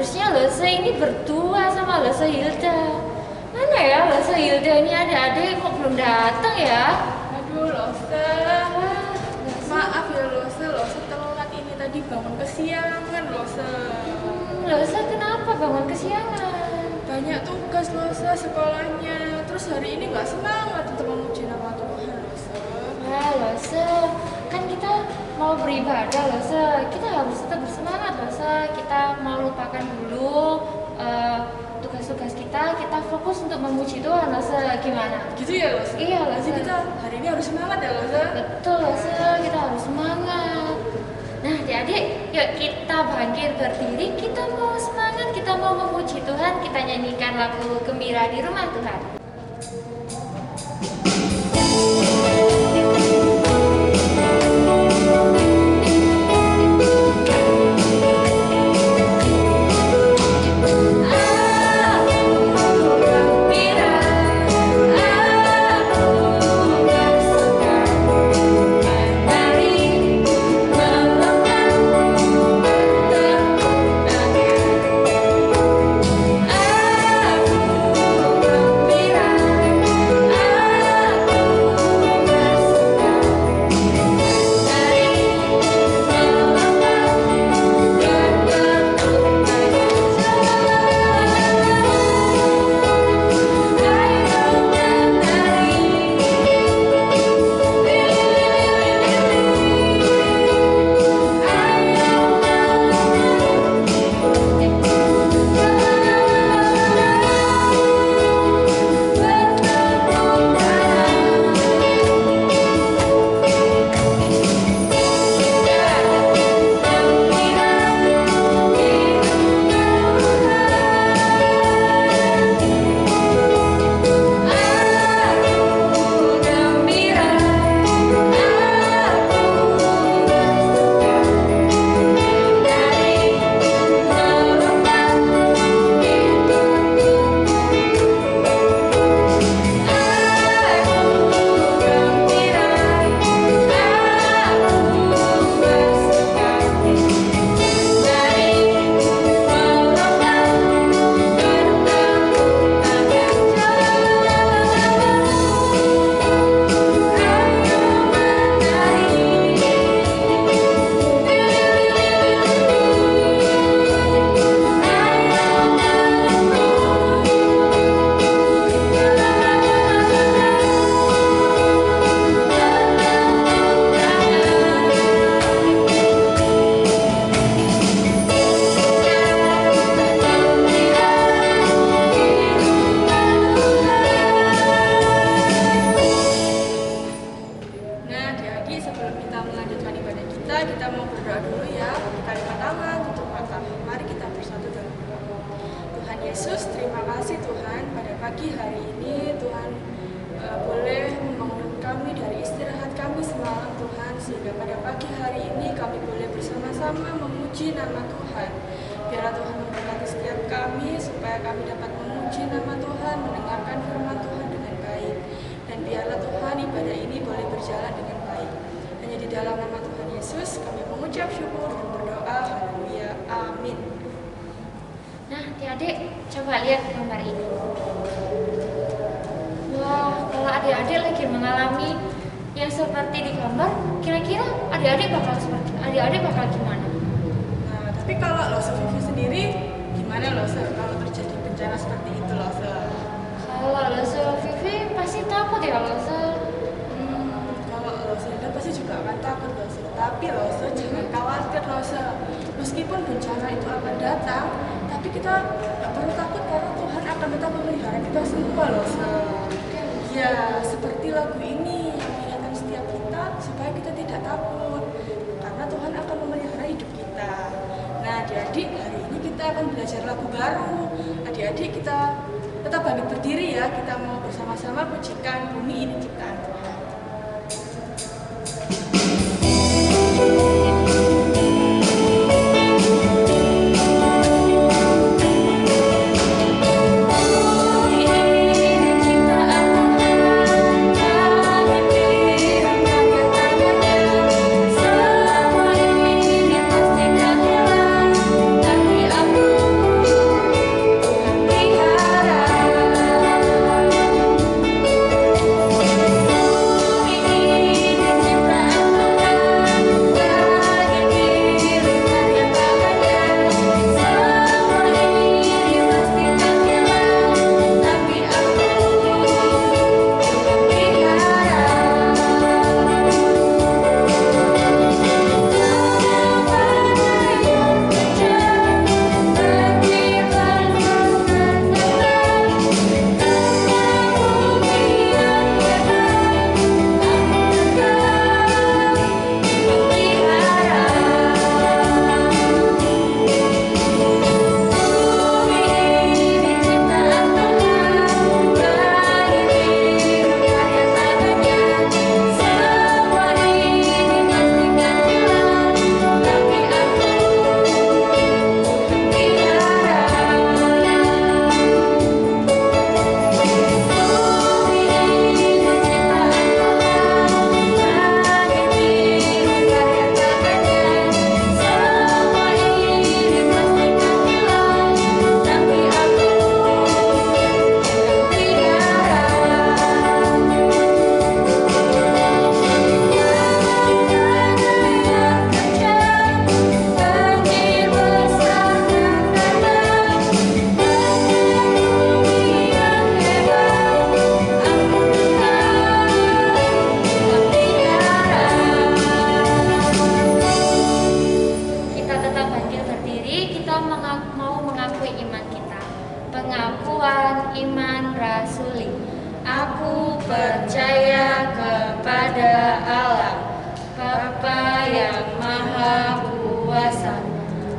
Harusnya Lose ini berdua sama Lose Hilda. Mana ya Lose Hilda ini, adik-adik kok belum datang ya? Aduh Lose, maaf ya Lose telat ini tadi bangun kesiangan Lose. Lose kenapa bangun kesiangan? Banyak tugas Lose sekolahnya, terus hari ini nggak semangat untuk memuji nama Tuhan Lose. Wah Lose, kan kita mau beribadah Lose, kita harus tetap bersemangat Lose. Kita mau lupakan dulu tugas-tugas kita fokus untuk memuji Tuhan Lose. Gimana? Gitu ya Lose? Iya Lose. Jadi kita hari ini harus semangat ya Lose? Betul Lose, kita harus semangat. Nah adik-adik, yuk kita bangkit berdiri, kita mau semangat, kita mau memuji Tuhan, kita nyanyikan lagu Gembira di Rumah Tuhan. Adik-adik, coba lihat gambar ini. Wah, kalau adik-adik lagi mengalami yang seperti di gambar, kira-kira adik-adik bakal gimana? Nah, tapi kalau Lose Vivi sendiri, gimana Lose kalau terjadi bencana seperti itu Lose? Kalau Lose Vivi pasti takut ya Lose. Kalau Lose pasti juga akan takut Lose. Tapi Lose jangan khawatir Lose. Meskipun bencana itu akan datang, tapi kita nggak perlu takut karena Tuhan akan tetap memelihara kita semua Lose. Ya, seperti lagu ini yang mengingatkan setiap kita supaya kita tidak takut karena Tuhan akan memelihara hidup kita. Nah, adik-adik, hari ini kita akan belajar lagu baru. Adik-adik, kita tetap bangkit berdiri ya. Kita mau bersama-sama pujikan Bumi Ini Ciptaan Tuhan. Semua ini pasti akan hilang, tapi aku kuasa,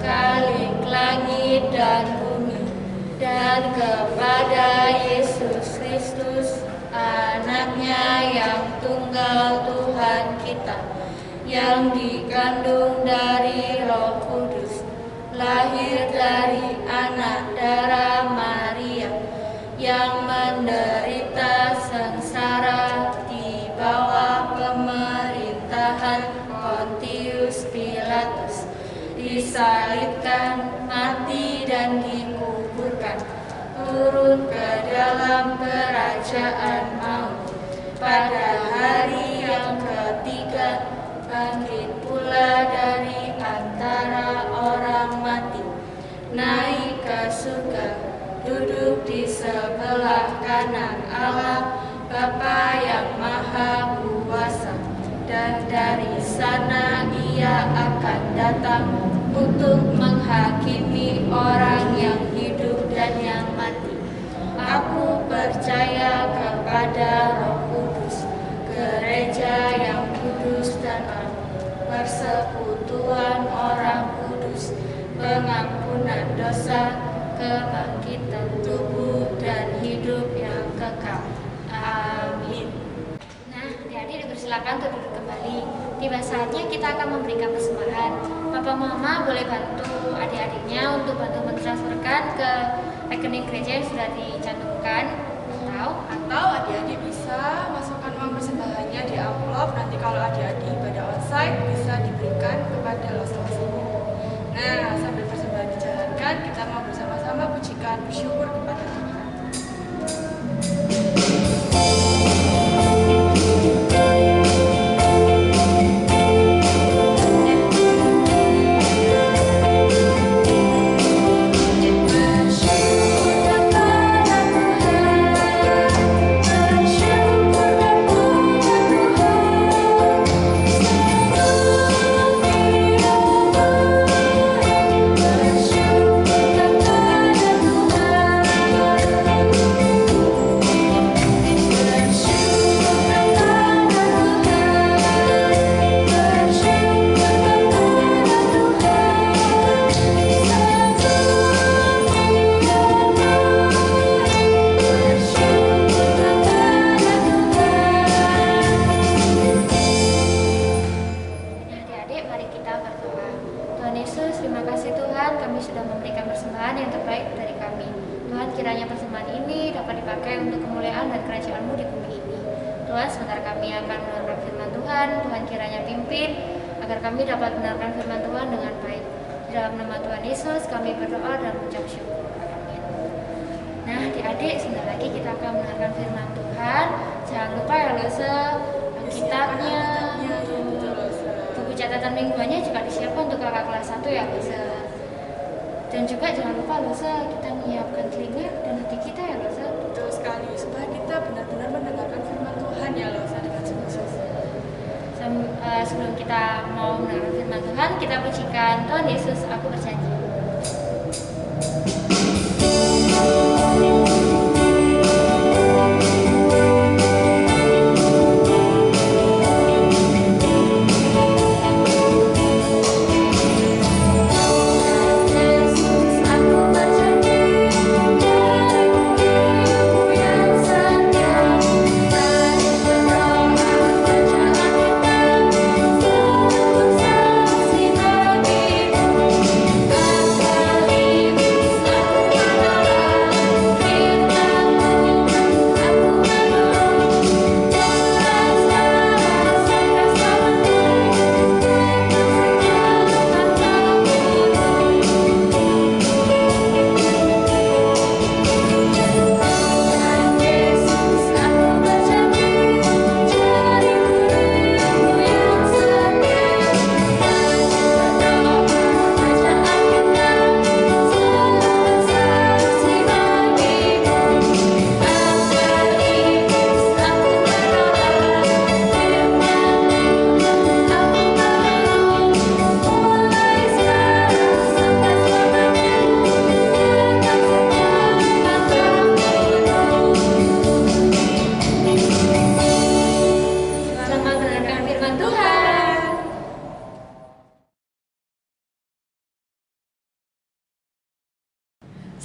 Khalik langit dan bumi, dan kepada Yesus Kristus, anaknya yang tunggal Tuhan kita, yang dikandung dari Roh Kudus, lahir dari anak darah Maria, yang menderita sengsara di bawah pemerintahan Pontius Pilatus, disalibkan, mati dan dikuburkan, turun ke dalam kerajaan maut, pada hari yang ketiga bangkit pula dari antara orang mati, naik ke surga, duduk di sebelah kanan Allah Bapa yang Maha Kuasa, dan dari sana Ia akan datang untuk menghakimi orang yang hidup dan yang mati. Aku percaya kepada Roh Kudus, gereja yang kudus dan am, persekutuan orang kudus, pengampunan dosa, kebangkitan tubuh dan hidup yang kekal. Amin. Nah, adik-adik dipersilakan untuk duduk kembali. Tiba saatnya kita akan memberikan persembahan. Papa Mama boleh bantu adik-adiknya untuk bantu mentransferkan ke rekening gereja yang sudah dicantumkan, atau adik-adik bisa masukkan uang persembahannya di amplop. Nanti kalau adik-adik ibadah onsite bisa diberikan kepada masing-masingnya. Nah, sambil persembahan dijalankan, kita mau bersama-sama pujikan bersyukur kepada Tuhan. Agar kami dapat mendengarkan firman Tuhan dengan baik. Di dalam nama Tuhan Yesus kami berdoa dan mengucap syukur. Amin. Nah, adik-adik, sebentar lagi kita akan mendengarkan firman Tuhan. Jangan lupa ya Lose, Alkitabnya, buku catatan mingguannya juga disiapkan untuk kakak kelas 1 ya Lose. Dan juga jangan lupa Lose, kita menyiapkan telinga dan hati kita ya Lose. Betul sekali, supaya kita benar-benar mendengarkan firman Tuhan ya Lose dengan sungguh-sungguh. Sebelum kita mau mendengar firman Tuhan, kita pujikan Tuhan Yesus, aku berjanji. Yesus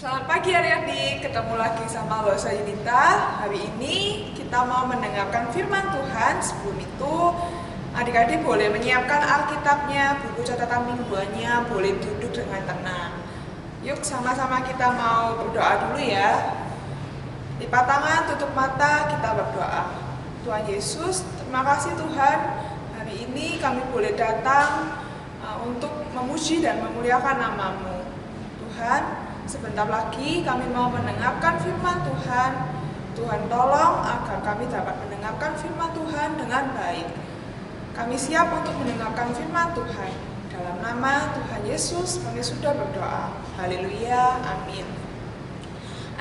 Selamat pagi adik-adik, ketemu lagi sama Losa Yunita. Hari ini kita mau mendengarkan firman Tuhan. Sebelum itu, adik-adik boleh menyiapkan Alkitabnya, buku catatan mingguannya, boleh duduk dengan tenang. Yuk sama-sama kita mau berdoa dulu ya. Lipat tangan, tutup mata, kita berdoa. Tuhan Yesus, terima kasih Tuhan. Hari ini kami boleh datang untuk memuji dan memuliakan nama-Mu. Tuhan, sebentar lagi kami mau mendengarkan firman Tuhan. Tuhan tolong agar kami dapat mendengarkan firman Tuhan dengan baik. Kami siap untuk mendengarkan firman Tuhan. Dalam nama Tuhan Yesus kami sudah berdoa. Haleluya, amin.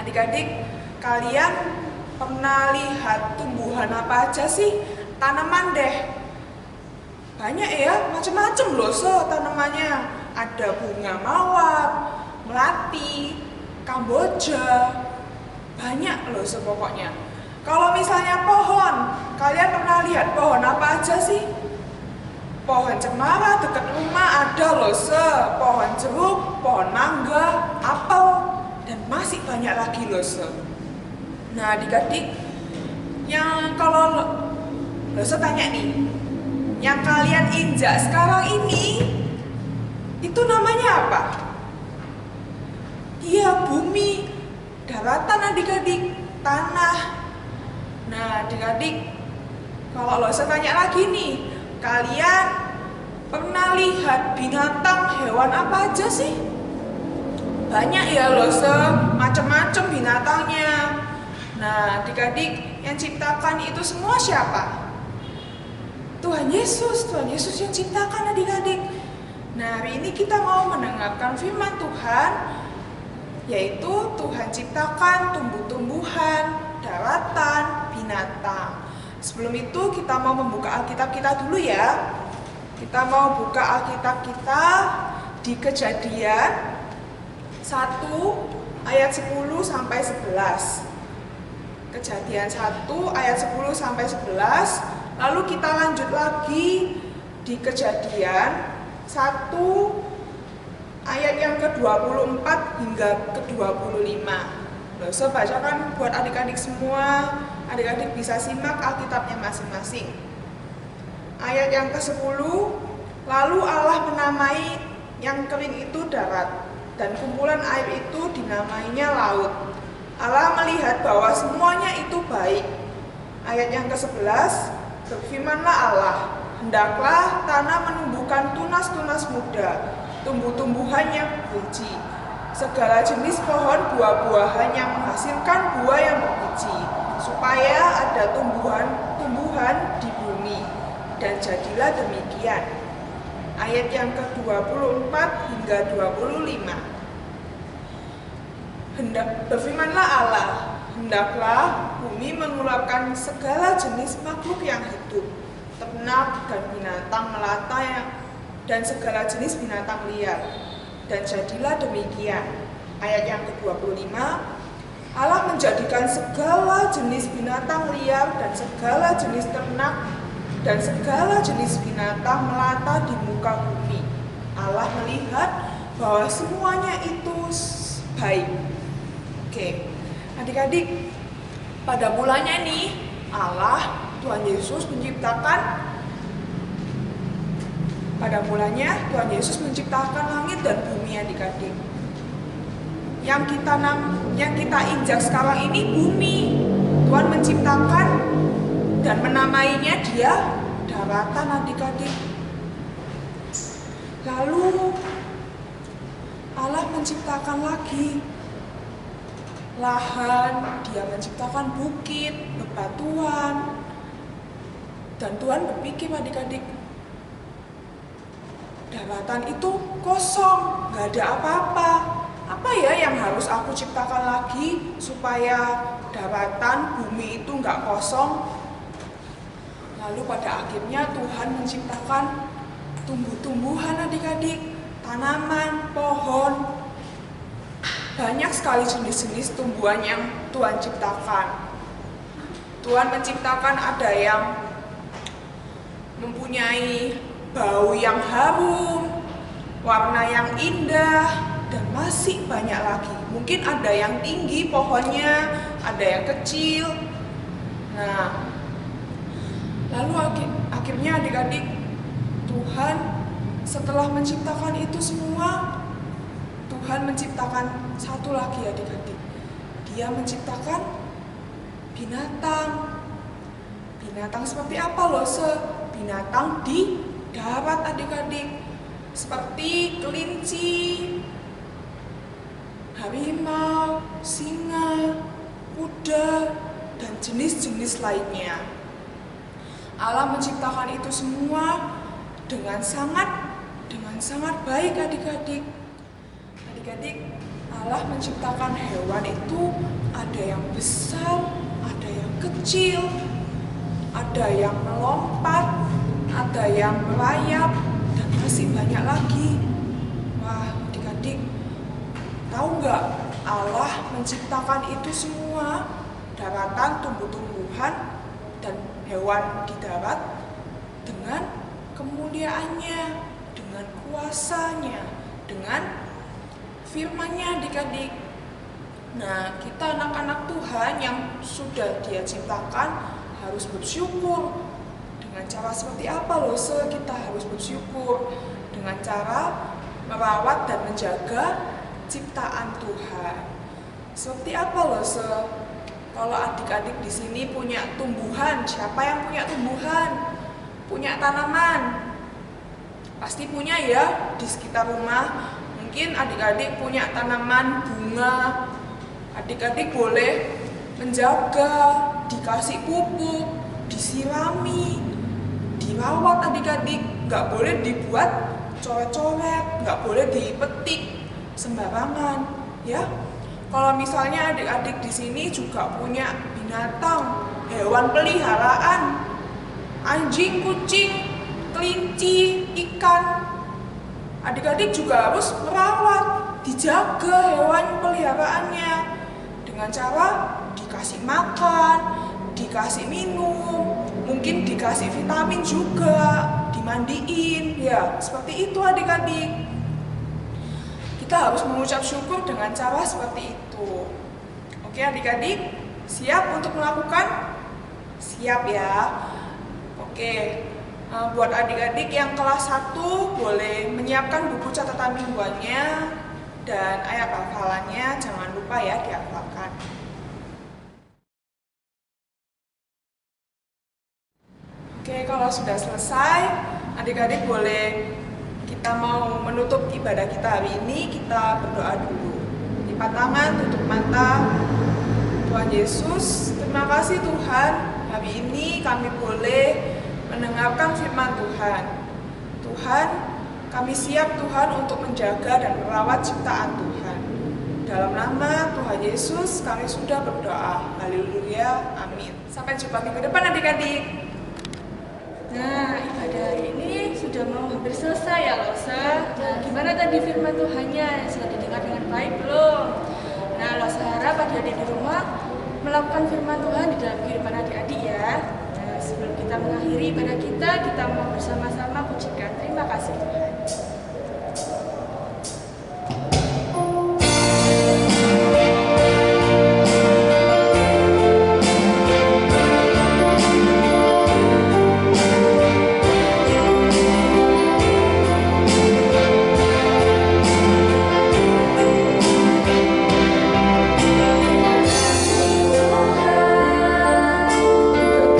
Adik-adik, kalian pernah lihat tumbuhan apa aja sih? Tanaman deh. Banyak ya, macam-macam loh tanamannya. Ada bunga mawar, melati, kamboja, banyak loh pokoknya. Kalau misalnya pohon, kalian pernah lihat pohon apa aja sih? Pohon cemara dekat rumah ada loh pohon jeruk, pohon mangga, apel, dan masih banyak lagi loh Nah adik-adik, yang kalau loh tanya nih, yang kalian injak sekarang ini, itu namanya apa? Iya, bumi, daratan adik-adik, tanah. Nah adik-adik, kalau saya tanya lagi nih, kalian pernah lihat binatang hewan apa aja sih? Banyak ya macam-macam binatangnya. Nah adik-adik, yang ciptakan itu semua siapa? Tuhan Yesus yang ciptakan adik-adik. Nah hari ini kita mau mendengarkan firman Tuhan, yaitu Tuhan ciptakan tumbuh-tumbuhan, daratan, binatang. Sebelum itu kita mau membuka Alkitab kita dulu ya. Kita mau buka Alkitab kita di Kejadian 1 ayat 10 sampai 11. Kejadian 1 ayat 10 sampai 11. Lalu kita lanjut lagi di Kejadian 1 ayat yang ke-24 hingga ke-25. Saya bacakan buat adik-adik semua. Adik-adik bisa simak Alkitabnya masing-masing. Ayat yang ke-10, lalu Allah menamai yang kering itu darat, dan kumpulan air itu dinamainya laut. Allah melihat bahwa semuanya itu baik. Ayat yang ke-11, berfirmanlah Allah, hendaklah tanah menumbuhkan tunas-tunas muda, tumbuh-tumbuhan yang berbiji, segala jenis pohon buah-buahan yang menghasilkan buah yang berbiji, supaya ada tumbuhan di bumi. Dan jadilah demikian. Ayat yang ke-24 hingga 25. Berfirmanlah Allah, hendaklah bumi mengeluarkan segala jenis makhluk yang hidup, ternak dan binatang melata dan segala jenis binatang liar. Dan jadilah demikian. Ayat yang ke-25, Allah menjadikan segala jenis binatang liar dan segala jenis ternak dan segala jenis binatang melata di muka bumi. Allah melihat bahwa semuanya itu baik. Oke, adik-adik, pada mulanya nih Allah, Tuhan Yesus menciptakan. Pada mulanya Tuhan Yesus menciptakan langit dan bumi adik-adik. Yang kita injak sekarang ini bumi. Tuhan menciptakan dan menamainya dia daratan adik-adik. Lalu Allah menciptakan lagi lahan, dia menciptakan bukit, bebatuan. Dan Tuhan berpikir adik-adik, daratan itu kosong, gak ada apa-apa. Apa ya yang harus aku ciptakan lagi supaya daratan bumi itu gak kosong? Lalu pada akhirnya Tuhan menciptakan tumbuh-tumbuhan adik-adik, tanaman, pohon. Banyak sekali jenis-jenis tumbuhan yang Tuhan ciptakan. Tuhan menciptakan ada yang mempunyai bau yang harum, warna yang indah, dan masih banyak lagi. mungkin ada yang tinggi pohonnya, ada yang kecil. Nah, lalu akhirnya adik-adik, Tuhan setelah menciptakan itu semua, Tuhan menciptakan satu lagi adik-adik. Dia menciptakan binatang. Binatang seperti apa loh? Binatang di darat adik-adik. Seperti kelinci, harimau, singa, kuda, dan jenis-jenis lainnya. Allah menciptakan itu semua dengan sangat baik adik-adik. Adik-adik, Allah menciptakan hewan itu ada yang besar, ada yang kecil, ada yang melompat, ada yang merayap, dan masih banyak lagi. Wah, adik-adik, tahu nggak? Allah menciptakan itu semua, daratan, tumbuh-tumbuhan, dan hewan di darat dengan kemuliaannya, dengan kuasanya, dengan firman-Nya adik-adik. Nah, kita anak-anak Tuhan yang sudah Dia ciptakan harus bersyukur. Dengan cara seperti apa loh? Kita harus bersyukur dengan cara merawat dan menjaga ciptaan Tuhan. Seperti apa loh? Kalau adik-adik di sini punya tumbuhan, siapa yang punya tumbuhan? Punya tanaman? Pasti punya ya di sekitar rumah. Mungkin adik-adik punya tanaman bunga. Adik-adik boleh menjaga, dikasih pupuk, disirami, dirawat adik-adik. Nggak boleh dibuat coret-coret, nggak boleh dipetik sembarangan, ya. Kalau misalnya adik-adik di sini juga punya binatang, hewan peliharaan, anjing, kucing, kelinci, ikan, adik-adik juga harus merawat, dijaga hewan peliharaannya dengan cara dikasih makan, dikasih minum, mungkin dikasih vitamin juga, dimandiin, ya seperti itu adik-adik. Kita harus mengucap syukur dengan cara seperti itu. Oke adik-adik, siap untuk melakukan? Siap ya. Oke, buat adik-adik yang kelas 1 boleh menyiapkan buku catatan mingguannya dan ayat hafalannya, jangan lupa ya dihafalkan. Oke, kalau sudah selesai, adik-adik boleh, kita mau menutup ibadah kita hari ini, kita berdoa dulu. Lipat tangan, tutup mata. Tuhan Yesus, terima kasih Tuhan, hari ini kami boleh mendengarkan firman Tuhan. Tuhan, kami siap Tuhan untuk menjaga dan merawat ciptaan Tuhan. Dalam nama Tuhan Yesus, kami sudah berdoa. Haleluya, amin. Sampai jumpa minggu depan adik-adik. Nah, ibadah hari ini sudah mau hampir selesai ya Losa. Nah, gimana tadi firman Tuhannya? Sudah didengar dengan baik belum? Nah, Losa harap adik-adik di rumah melakukan firman Tuhan di dalam kehidupan adik-adik ya. Nah, sebelum kita mengakhiri ibadah kita mau bersama-sama pujikan terima kasih Tuhan.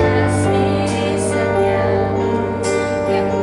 Kasih setia yang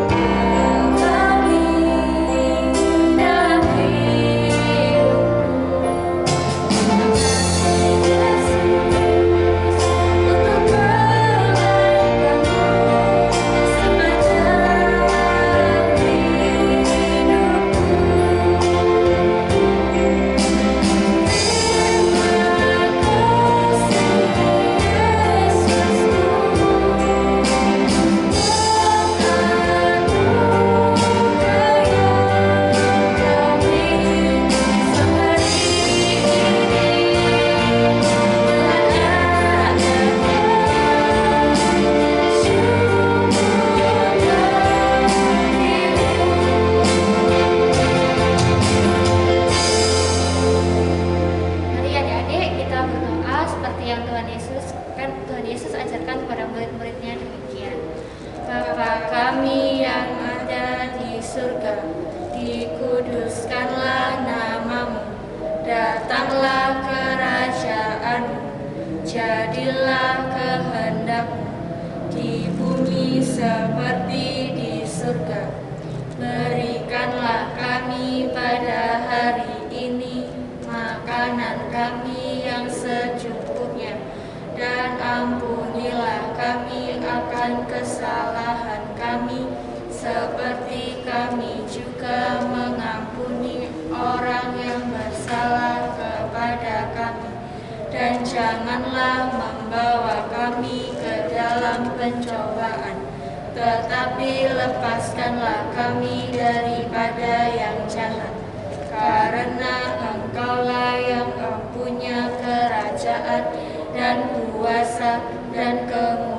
datanglah kerajaan-Mu, jadilah kehendak-Mu di bumi seperti di surga. Berikanlah kami pada hari ini makanan kami yang secukupnya, dan ampunilah kami akan kesalahan kami, seperti kami juga mengampuni orang yang bersalah kepada kami. Dan janganlah membawa kami ke dalam pencobaan, tetapi lepaskanlah kami daripada yang jahat. Karena Engkaulah yang mempunyai kerajaan dan kuasa dan kemuliaan